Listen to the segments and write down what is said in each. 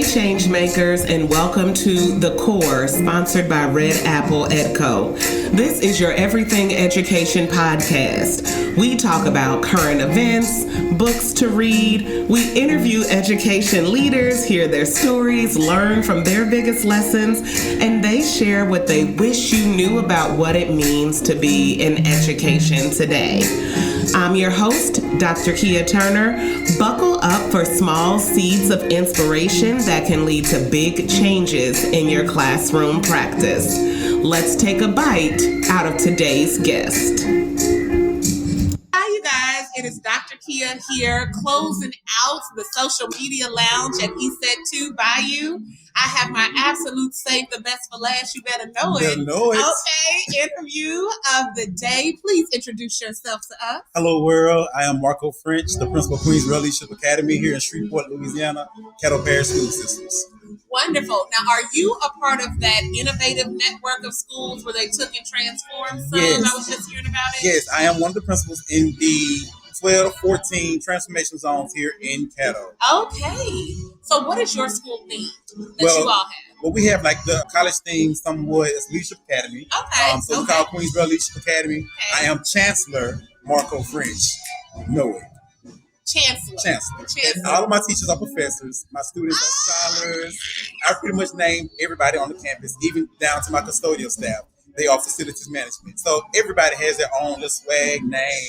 Changemakers, and welcome to The Core, sponsored by Red Apple EdCo. This is your Everything Education podcast. We talk about current events, books to read. We interview education leaders, hear their stories, learn from their biggest lessons, and they share what they wish you knew about what it means to be in education today. I'm your host, Dr. Kia Turner. Buckle up for small seeds of inspiration that can lead to big changes in your classroom practice. Let's take a bite out of today's guest. Hi, you guys. It is Dr. Kia here, closing out the social media lounge at ECET2BYU. I have my absolute save the best for last. You better know it. Okay, interview of the day. Please introduce yourself to us. Hello, world. I am Marco French, the principal of Queens Rail Leadership Academy here in Shreveport, Louisiana, Caddo Parish School Systems. Wonderful. Now, are you a part of that innovative network of schools where they took and transformed some? Yes. I was just hearing about it. Yes, I am one of the principals in the 12 to 14 transformation zones here in Caddo. Okay. So what is your school theme that you all have? Well, we have like the college theme somewhat as Leadership Academy. Okay. So we call Queens Rail Leadership Academy. Okay. I am Chancellor Marco French. Know it. Chancellor. And all of my teachers are professors. My students are scholars. I pretty much name everybody on the campus, even down to my custodial staff. They are facilities management. So everybody has their own little swag name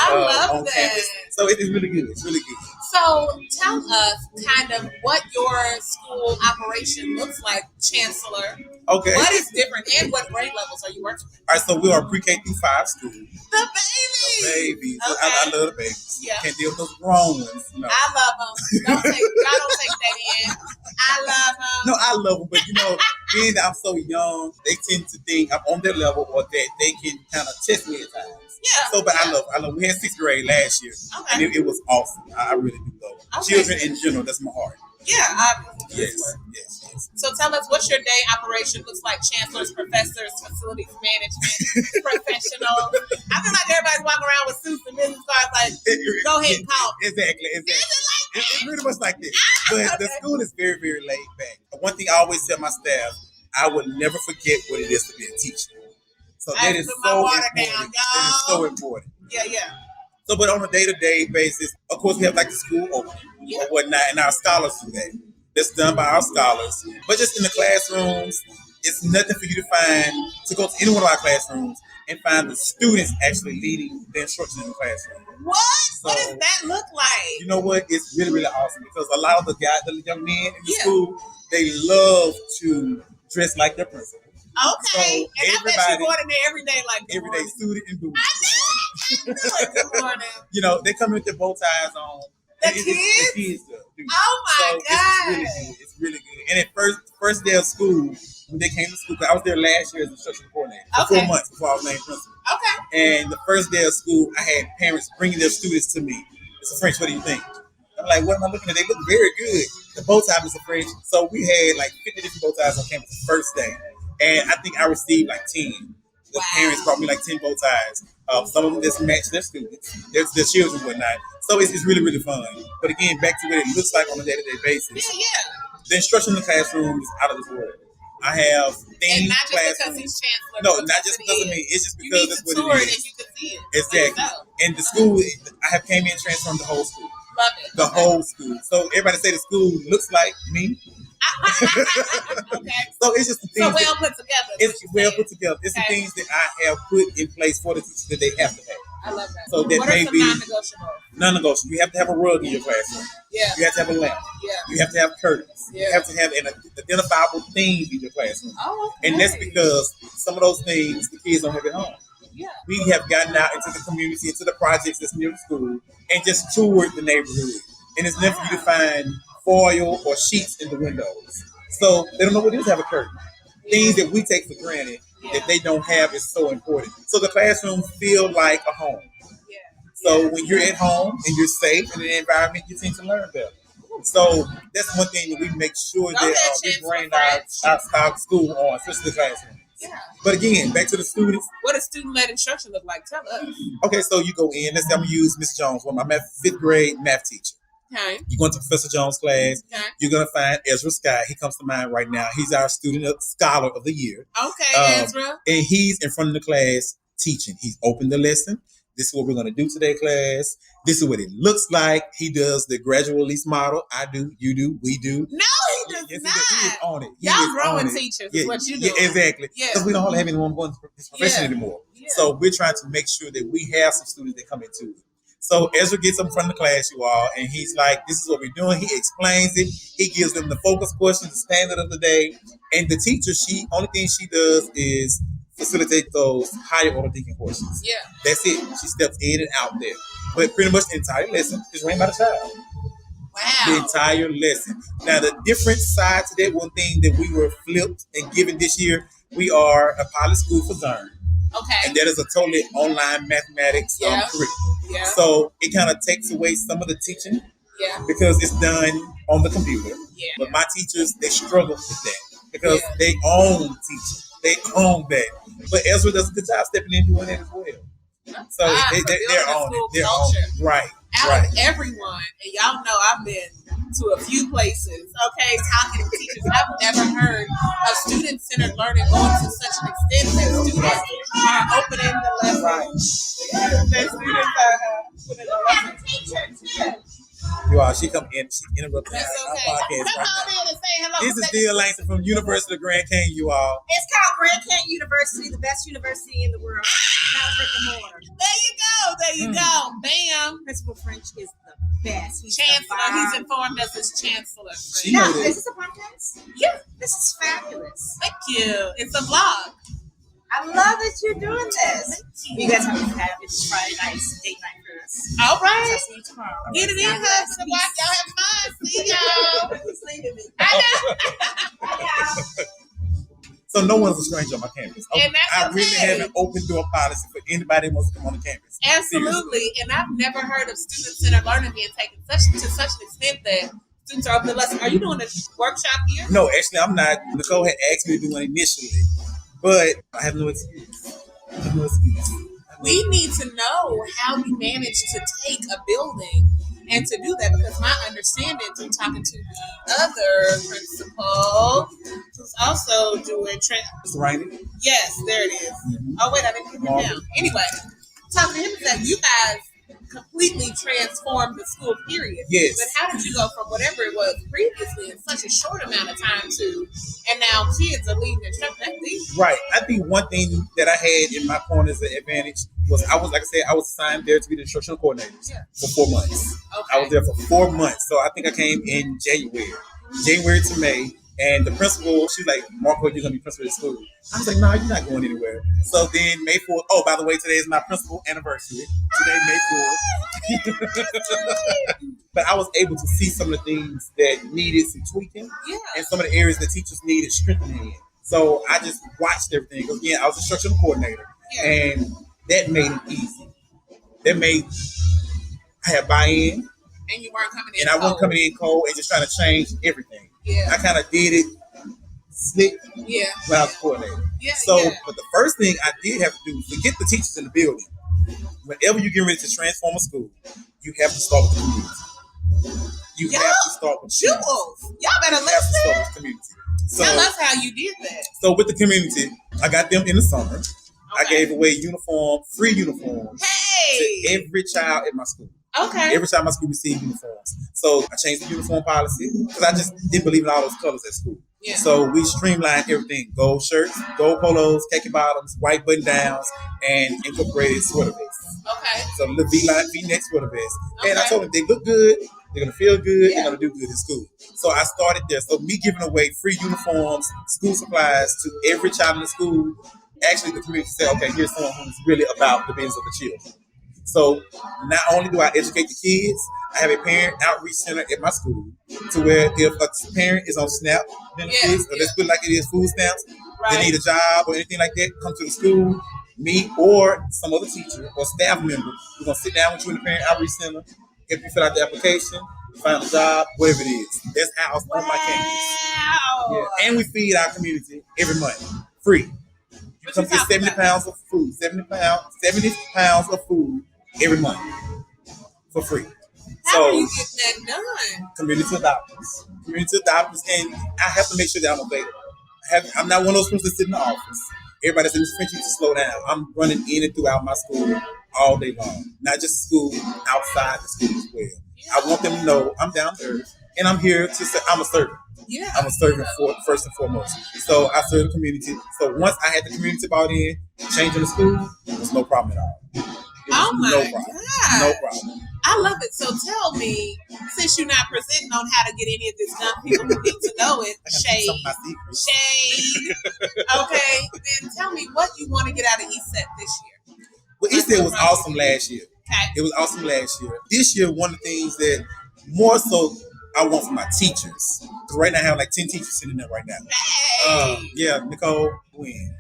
love on that. campus. So it is really good. It's really good. So tell us kind of what your school operation looks like, Chancellor. Okay. What is different and what grade levels are you working with? All right, so we are a pre-K through 5 school. The babies. Okay. I love the babies. Yeah. Can't deal with those grown ones. No. I love them. Y'all don't take that in. I love them. No, I love them, but being that I'm so young, they tend to think I'm on their level or that they can kind of test me at times. Yeah. So, but I love. We had 6th grade last year, Okay. and it was awesome. I really do love it. Okay. Children in general, that's my heart. Yeah, obviously. Yes. So tell us what your day operation looks like. Chancellors, professors, facilities management, professionals. I feel like everybody's walking around with suits and business cards like, go ahead and call. Exactly. It's pretty much like this. But Okay. the school is very, very laid back. One thing I always tell my staff, I will never forget what it is to be a teacher. So that is so important. That is so important. Yeah. So, but on a day-to-day basis, of course, we have like the school opening or whatnot, and our scholars do that. That's done by our scholars. But just in the classrooms, it's nothing for you to go to any one of our classrooms and find the students actually leading the instruction in the classroom. What? So, what does that look like? You know what? It's really, really awesome because a lot of the young men in the school, they love to dress like their principal. Okay. So and I bet you going in there every day like good every day suited and booted. Good morning. They come with their bow ties on. The kids? The kids do. Oh my God. It's really good. And at first day of school, when they came to school, 'cause I was there last year as instructional coordinator for 4 months before I was named principal. Okay. And the first day of school, I had parents bringing their students to me. Mr. French, what do you think? I'm like, what am I looking at? They look very good. The bow tie, Mr. French. So we had like 50 different bow ties on campus the first day. And I think I received like 10. The parents brought me like 10 bow ties. Some of them just match their students, their children and whatnot. So it's really, really fun. But again, back to what it looks like on a day-to-day basis. Yeah. The instruction in the classroom is out of this world. I have themed and not just classrooms. because he's chancellor. No, not just because of me. It's just because that's what it is. And you can see it. Exactly. And the school, I have came in and transformed the whole school. Love it. The whole school. So everybody say the school looks like me. Okay. So it's just the things. So well put together. It's well put together. It's the things that I have put in place for the teachers that they have to have. I love that. So that what may are some be non-negotiables? Non-negotiable. You have to have a rug in your classroom. Yeah. You have to have a lamp. Yeah. You have to have curtains. Yeah. You have to have an identifiable theme in your classroom. Oh, okay. And that's because some of those things the kids don't have at home. Yeah. We have gotten out into the community, into the projects that's near the school, and just toured the neighborhood. And it's never for you to find foil or sheets in the windows. So they don't know what it is to have a curtain. Things that we take for granted that they don't have is so important. So the classrooms feel like a home. Yeah. So when you're at home and you're safe in an environment, you tend to learn better. So that's one thing that we make sure that we bring our school on, especially the classroom. Yeah. But again, back to the students. What does student-led instruction look like? Tell us. Okay, so you go in. Let's say I'm going to use Miss Jones, one of my 5th grade math teacher. Okay. You go into Professor Jones' class. Okay. You're gonna find Ezra Scott. He comes to mind right now. He's our scholar of the year. Okay, Ezra. And he's in front of the class teaching. He's opened the lesson. This is what we're gonna do today, class. This is what it looks like. He does the gradual release model. I do, you do, we do. No, he does Yes, not. He is on it. Y'all growing teachers is what you do. Yeah, exactly. Because we don't have anyone going to this profession anymore. Yeah. So we're trying to make sure that we have some students that come into it. So Ezra gets up in front of the class, you all, and he's like, this is what we're doing. He explains it. He gives them the focus questions, the standard of the day. And the teacher, only thing she does is facilitate those higher order thinking questions. Yeah. That's it. She steps in and out there. But pretty much the entire lesson is ran by the child. Wow. The entire lesson. Now, the different side to that, one thing that we were flipped and given this year, we are a pilot school for Zern. Okay. And that is a totally online mathematics curriculum. Yeah. So it kind of takes away some of the teaching. Yeah. Because it's done on the computer. Yeah. But my teachers, they struggle with that because they own teaching. They own that. But Ezra does a good job stepping in doing that as well. So they're on it. They're on it. Right. Out of everyone, and y'all know I've been to a few places, okay, talking to teachers. I've never heard of student-centered learning going to such an extent that students are opening the lesson. Right. That students are putting the lesson. You all, she come in, she interrupted our podcast right now. And say hello. This is Deal Langston from University of Grand Canyon, you all. It's called Grand Canyon University, the best university in the world. Not a brick and mortar. There you go. Bam. Principal French is the best. He's Chancellor. He's informed us as Chancellor. Is this a podcast? Yeah. This is fabulous. Thank you. It's a vlog. I love that you're doing this. You guys have a fabulous Friday night, date night for us. All right. So I'll see you tomorrow. Get it in, husband. Y'all have fun. See y'all. He's leaving me. I know. So no one's a stranger on my campus. And that's I really have an open door policy for anybody who wants to come on the campus. Absolutely. Seriously. And I've never heard of student-centered learning being taken to such an extent that students are open the lesson. Are you doing a workshop here? No, actually, I'm not. Nicole had asked me to do one initially, but I have no excuse. We need to know how you managed to take a building and to do that, because my understanding through talking to the other principal who's also doing Mr. Rainey? Yes, there it is. Mm-hmm. Oh wait, I didn't get it down. Anyway, talking to him is that you guys completely transformed the school, period. Yes. But how did you go from whatever it was previously in such a short amount of time to, and now kids are leading instructors? That's deep. Right. I think one thing that I had in my corner as an advantage was I was assigned there to be the instructional coordinator for 4 months. Okay. I was there for 4 months. So I think I came in January to May. And the principal, she was like, Marco, you're going to be principal of the school. I was like, no, you're not going anywhere. So then May 4th, oh, by the way, today is my principal anniversary. Today, May 4th. But I was able to see some of the things that needed some tweaking and some of the areas that teachers needed strengthening in. So I just watched everything. Again, I was a instructional coordinator. And that made it easy. That made, I had buy-in. And you weren't coming in and I wasn't coming in cold and just trying to change everything. Yeah. I kind of did it slick when I was coordinator. But the first thing I did have to do, forget the teachers in the building. Whenever you get ready to transform a school, you have to start with the community. You have to start with the community. Y'all better listen. You have to start with the community. So, tell us how you did that. So with the community, I got them in the summer. Okay. I gave away free uniforms to every child at my school. Okay. Every time my school received uniforms. So I changed the uniform policy because I just didn't believe in all those colors at school. Yeah. So we streamlined everything. Gold shirts, gold polos, khaki bottoms, white button downs, and incorporated sweater vests. Okay. So the V-neck sweater vests. Okay. And I told them they look good, they're going to feel good, they're going to do good in school. So I started there. So me giving away free uniforms, school supplies to every child in the school, actually the community said, okay, here's someone who's really about the business of the children. So not only do I educate the kids, I have a parent outreach center at my school to where if a parent is on SNAP benefits, or let's put it like it is, food stamps, they need a job or anything like that, come to the school, me or some other teacher or staff member, we're going to sit down with you in the parent outreach center, help you fill out the application, find a job, whatever it is. That's housed on my campus. Yeah. And we feed our community every month, free. You come get 70 pounds of food, 70 pounds of food every month for free. How are you getting that done? Community adopters, and I have to make sure that I'm available. I'm not one of those people that sit in the office. Everybody that's in this French needs to slow down. I'm running in and throughout my school all day long, not just school, outside the school as well. Yeah. I want them to know I'm down there, and I'm here to say I'm a servant. Yeah. I'm a servant first and foremost. So I serve the community. So once I had the community bought in, changing the school, there's no problem at all. Oh my no problem. God. No problem. I love it. So tell me, since you're not presenting on how to get any of this done, people who need to know it, shade. Okay, then tell me what you want to get out of ECET this year. Well, ECET was awesome last year. Okay. It was awesome last year. This year, one of the things that more so I want from my teachers, because right now I have like 10 teachers sitting there right now. Hey. Nicole, Gwen.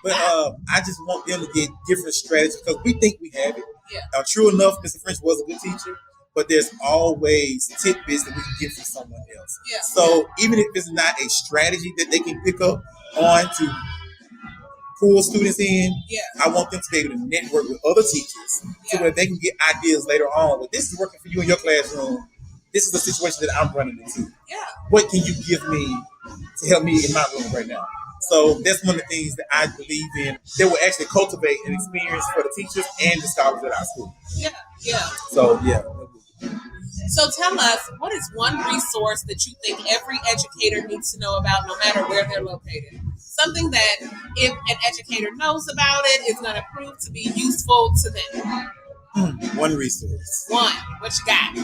But I just want them to get different strategies because we think we have it. Yeah. True enough, Mr. French was a good teacher, but there's always tidbits that we can get from someone else. Yeah. So even if it's not a strategy that they can pick up on to pull students in, I want them to be able to network with other teachers so where they can get ideas later on. Well, this is working for you in your classroom. This is the situation that I'm running into. Yeah. What can you give me to help me in my room right now? So that's one of the things that I believe in that will actually cultivate an experience for the teachers and the scholars at our school. Yeah. So, yeah. So tell us, what is one resource that you think every educator needs to know about no matter where they're located? Something that if an educator knows about it, is going to prove to be useful to them. One resource. One. What you got?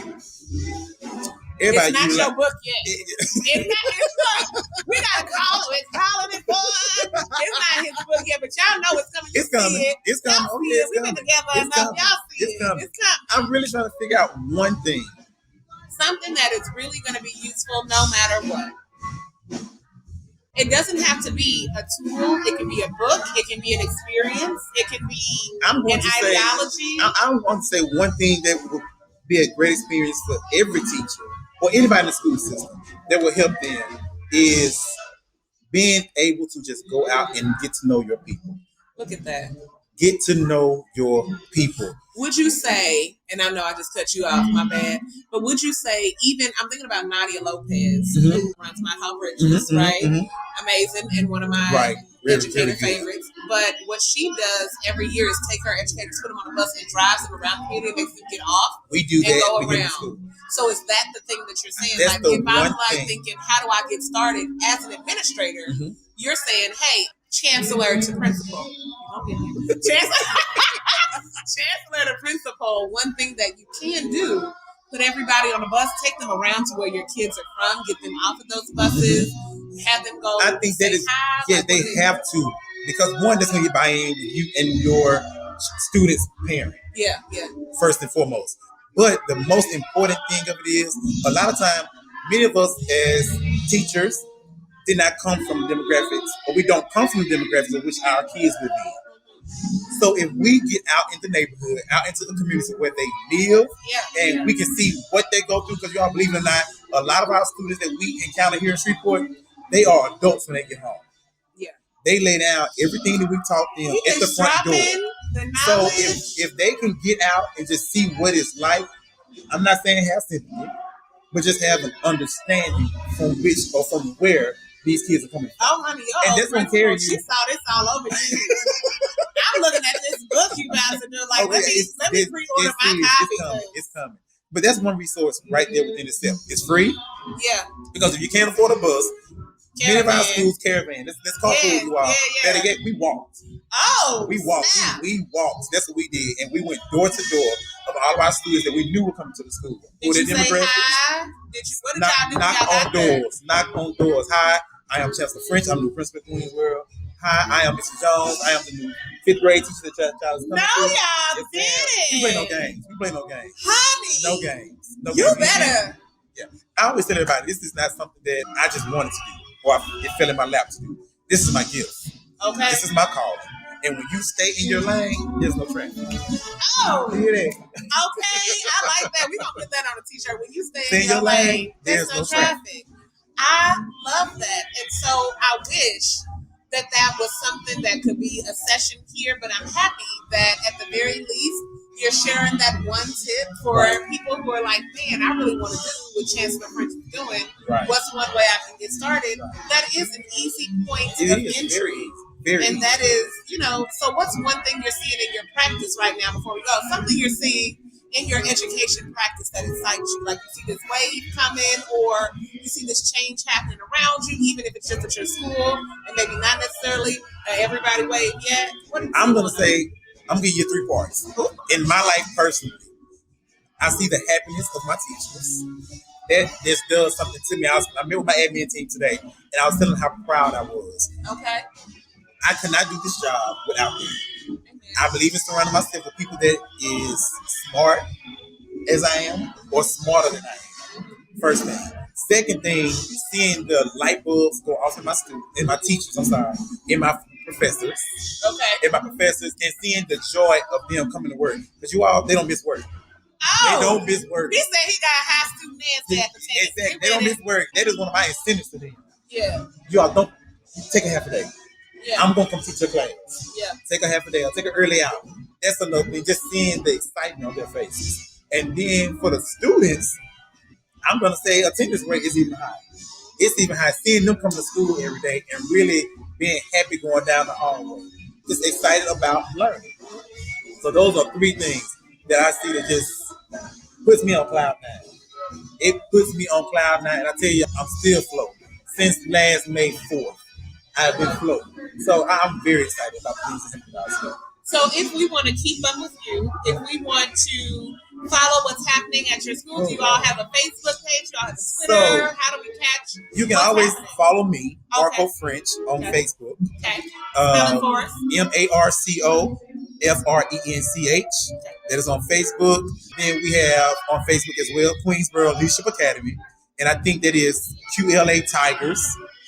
Everybody, it's not your book yet. It's not. We gotta call it. We're calling it for. It's not his book yet, but y'all know it's coming. It's coming. It's coming. Oh, yeah, we've been together enough. Y'all see it's coming. It's coming. I'm really trying to figure out one thing. Something that is really going to be useful no matter what. It doesn't have to be a tool. It can be a book. It can be an experience. It can be an ideology. I want to say one thing that would be a great experience for every teacher or anybody in the school system that will help them is being able to just go out and get to know your people. Look at that. Get to know your people. Would you say, and I know I just cut you off, my bad, but would you say even, I'm thinking about Nadia Lopez, who runs my How Bridges, right? Mm-hmm. Amazing, and one of my educator favorites. But what she does every year is take her educators, put them on a bus and drives them around the community, makes them get off we do and that go around. So is that the thing that you're saying? That's like if I'm like thinking, how do I get started as an administrator? Mm-hmm. You're saying, hey, Chancellor to principal. Chancellor to principal, one thing that you can do, put everybody on a bus, take them around to where your kids are from, get them off of those buses, have them go. I think that is, they have to, because one, that's going to get buy-in with you and your student's parent. Yeah. First and foremost. But the most important thing of it is, a lot of time, many of us as teachers did not come from demographics, or we don't come from the demographics in which our kids live in. So if we get out in the neighborhood, out into the community where they live, and we can see what they go through, because y'all believe it or not, a lot of our students that we encounter here in Shreveport, they are adults when they get home. Yeah. They lay down everything that we taught them at the front door. So if they can get out and just see what it's like, I'm not saying have sympathy, but just have an understanding from which or from where these kids are coming from. Oh, honey, and that's going to carry you. She saw this all over you. I'm looking at this book you guys are doing. Like, let me pre-order my copy. It's coming. But that's one resource right there within itself. It's free. Yeah. Because if you can't afford a bus, many of our schools caravan. Let's call it who you are. Better yet, we walked. Oh, we walked. We walked. That's what we did, and we went door to door of all of our students that we knew were coming to the school. Did you say hi? What did y'all do? Knock on doors. Hi, I am Chancellor French. I'm the new principal at Queens World. Hi, I am Mr. Jones. I am the new 5th grade teacher that y'all is coming to. No, y'all didn't. We play no games. Honey. No games. You better. Yeah. I always tell everybody, this is not something that I just wanted to do or it fell in my lap to do. This is my gift. Okay. This is my calling. And when you stay in your lane, there's no traffic. Oh. Hear that? Okay. I like that. We're going to put that on a t-shirt. When you stay in your lane, there's no traffic. I love that. And so I wish that was something that could be a session here, but I'm happy that at the very least you're sharing that one tip for people who are like, man, I really want to do what Chancellor French is doing. Right. What's one way I can get started? That is an easy point of entry. Very and easy. that is, so what's one thing you're seeing in your practice right now before we go? Something you're seeing in your education practice that excites you, like you see this wave coming or you see this change happening around you, even if it's just at your school and maybe not necessarily everybody wave yet. I'm going to say, I'm going to give you 3 parts. In my life personally, I see the happiness of my teachers. That just does something to me. I met with my admin team today, and I was telling them how proud I was. Okay. I cannot do this job without them. I believe in surrounding myself with people that is smart as I am or smarter than I am. First thing. Second thing, seeing the light bulbs go off in my teachers, in my professors. Okay. In my professors, and seeing the joy of them coming to work. Because they don't miss work. Oh, they don't miss work. He said he got high student Nancy at the table. Exactly. They don't miss work. That is one of my incentives to them. Yeah. Y'all don't take a half a day. Yeah. I'm gonna come teach your class. Yeah. Take a half a day. I'll take an early out. That's another thing. Just seeing the excitement on their faces. And then for the students, I'm gonna say attendance rate is even high. It's even high. Seeing them come to school every day and really being happy going down the hallway. Just excited about learning. So those are 3 things that I see that just puts me on cloud 9. It puts me on cloud 9, and I tell you, I'm still floating. Since last May 4th, I've been floating. So I'm very excited about the things that happen out here. So if we want to keep up with you, if we want to follow what's happening at your school, do you all have a Facebook page? Do you all have a Twitter? So, how do we catch? You can always follow me, Marco Okay. French, on Facebook. Okay. Spell it for us. MarcoFrench. That is on Facebook. Then we have on Facebook as well, Queensboro Leadership Academy. And I think that is QLA Tigers.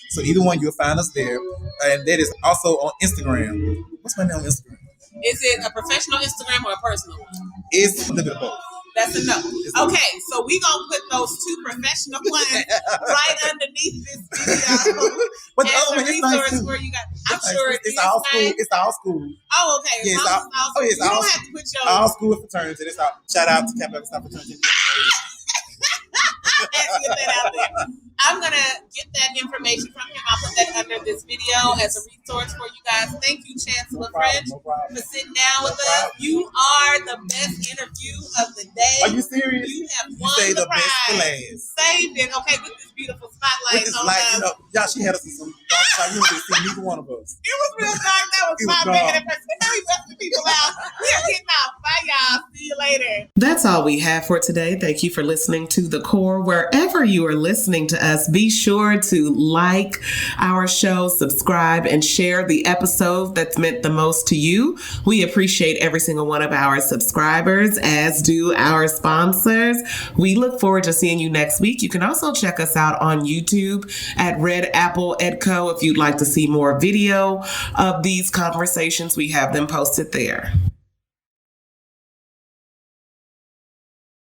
So either one, you'll find us there. And that is also on Instagram. What's my name on Instagram? Is it a professional Instagram or a personal one? It's a little bit of both. That's a no. Okay, so we're going to put those 2 professional ones right underneath this video. But the as other a one is nice resource too. where you got, I'm sure It's all school. nice. It's all school. Oh, okay. Yeah, As long as it's all school. it's You all don't have to put your... All school fraternity. It's all, shout out to Kappa Epsilon fraternity. I had to get that out there. I'm going to get that information from him. I'll put that under this video as a resource for you guys. Thank you, Chancellor French, for sitting down with us. You are the best interview of the day. Are you serious? You have You won say the the best for prize. last. Saved it. Okay, with this beautiful spotlight With this on light, us. y'all, she had us in some dark side. You didn't see neither one of us. It was real dark. That was It my was making dark. impression. Now we busting people out. We are getting out. Bye, y'all. See you later. That's all we have for today. Thank you for listening to The Core. Wherever you are listening to us, be sure to like our show, subscribe, and share the episode that's meant the most to you. We appreciate every single one of our subscribers, as do our sponsors. We look forward to seeing you next week. You can also check us out on YouTube at Red Apple Edco if you'd like to see more video of these conversations. We have them posted there.